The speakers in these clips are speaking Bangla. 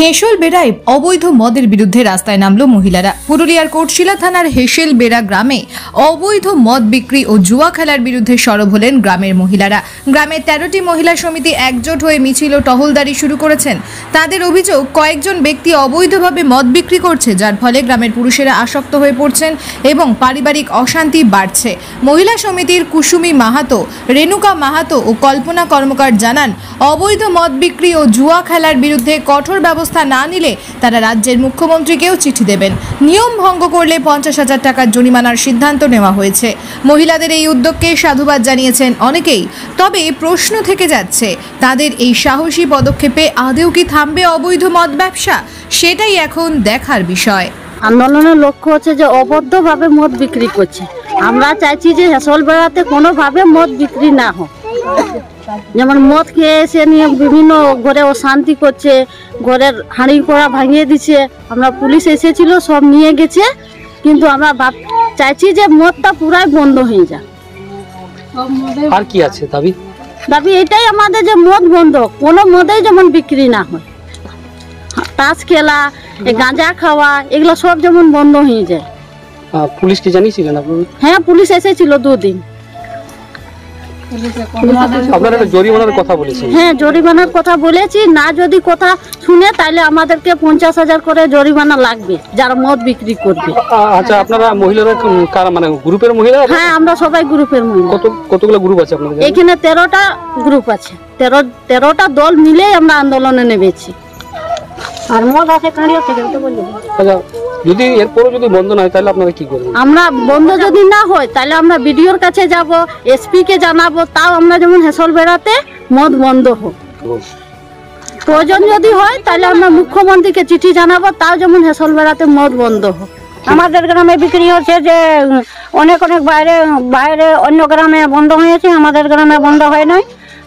হেঁসল বেড়ায় অবৈধ মদের বিরুদ্ধে রাস্তায় নামল মহিলারা। পুরুলিয়ার কোটশিলা থানার হেঁসেল বেড়া গ্রামে অবৈধ মদ বিক্রি ও জুয়া খেলার বিরুদ্ধে সরব হলেন গ্রামের মহিলারা। গ্রামের 13টি মহিলা সমিতি একজোট হয়ে মিছিল ও টহলদারি শুরু করেছেন। তাদের অভিযোগ, কয়েকজন ব্যক্তি অবৈধভাবে মদ বিক্রি করছে, যার ফলে গ্রামের পুরুষেরা আসক্ত হয়ে পড়ছেন এবং পারিবারিক অশান্তি বাড়ছে। মহিলা সমিতির কুসুমি মাহাতো, রেণুকা মাহাতো ও কল্পনা কর্মকার জানান, অবৈধ মদ বিক্রি ও জুয়া খেলার বিরুদ্ধে কঠোর ব্যবস্থা না নিলে তারা রাজ্যের মুখ্যমন্ত্রীকেও চিঠি দেবেন। নিয়ম ভঙ্গ করলে 50,000 টাকার জরিমানার সিদ্ধান্ত নেওয়া হয়েছে। মহিলাদের এই উদ্যোগকে সাধুবাদ জানিয়েছেন অনেকেই। তবে প্রশ্ন থেকে যাচ্ছে, তাদের এই সাহসী পদক্ষেপে আদৌ কি থামবে অবৈধ মদ ব্যবসা? সেটাই এখন দেখার বিষয়। আন্দোলনের লক্ষ্য হচ্ছে যে অবৈধভাবে মদ বিক্রি করছে। আমরা চাইছি যে হেঁসল বেড়াতে কোনোভাবে মদ বিক্রি না হোক। যেমন মদ খেয়ে এসে নিয়ে বিভিন্ন ঘরে অশান্তি করছে, ঘরের হাঁড়ি কড়া ভাঙিয়ে দিচ্ছে। আমরা পুলিশ এসেছিল, সব নিয়ে গেছে, কিন্তু আমরা চাইছি যে মদটা পুরাই বন্ধ হয়ে যায়। আর কি আছে দাবি? দাবি এটাই আমাদের, যে মদ বন্ধ, কোনো মদেই যেমন বিক্রি না হয়। তাস খেলা, গাঁজা খাওয়া, এগুলো সব যেমন বন্ধ হয়ে যায়। পুলিশকে জানিয়েছিলেন আপনারা? হ্যাঁ, পুলিশ এসেছিল 2 দিন। আপনারা জরিমানার কথা বলেছেন? হ্যাঁ, জরিমানার কথা বলেছি। না যদি কথা শুনে তাহলে আমাদেরকে 50,000 করে জরিমানা লাগবে যারা মদ বিক্রি করবে। আচ্ছা, আপনারা মহিলারা কারা, মানে গ্রুপের মহিলা? হ্যাঁ, আমরা সবাই গ্রুপের মহিলা। কতগুলো গ্রুপ আছে আপনাদের এখানে? 13টা গ্রুপ আছে। 13টা দল মিলে আমরা আন্দোলনে নেমেছি। আর মদ আছে কাঁড়িয়া থেকে তো বললি। আচ্ছা, যদি এরপরও যদি বন্ধ না হয় তাহলে আপনারা কি করবেন? আমরা বন্ধ যদি না হয় তাহলে আমরা বিডিওর কাছে যাব, এসপি কে জানাবো, তাও আমরা যেমন হেঁসল বেড়াতে মদ বন্ধ হোক। প্রয়োজন যদি হয় তাহলে আমরা মুখ্যমন্ত্রীকে চিঠি জানাবো, তাও যেমন হেঁসল বেড়াতে মদ বন্ধ হোক। আমাদের গ্রামে বিক্রি হচ্ছে যে অনেক বাইরে অন্য গ্রামে বন্ধ হয়েছে, আমাদের গ্রামে বন্ধ হয় নাই।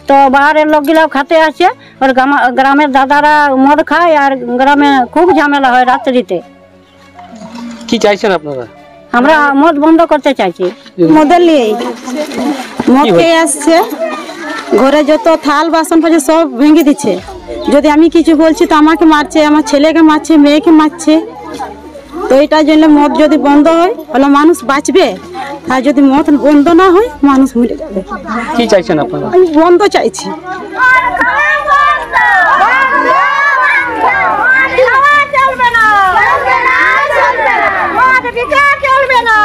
তো বাইরের লোকগুলা খাতে আসে, আর গ্রামের দাদারা মদ খায়, আর গ্রামে খুব ঝামেলা হয় রাত্রিতে। কি চাইছেন আপনারা? আমরা মদ বন্ধ করতে চাইছি। মদের নিয়ে মদ খেয়ে আসছে, ঘরে যত থাল বাসন পাচ্ছে সব ভেঙে দিচ্ছে। যদি আমি কিছু বলছি তো আমাকে মারছে, আমার ছেলেকে মারছে, মেয়েকে মারছে। তো এটার জন্য মদ যদি বন্ধ হয় তাহলে মানুষ বাঁচবে, আর যদি মদ বন্ধ না হয় মানুষ মরে যাবে। কি চাইছেন আপনারা? আমি বন্ধ চাইছি। চলবে না।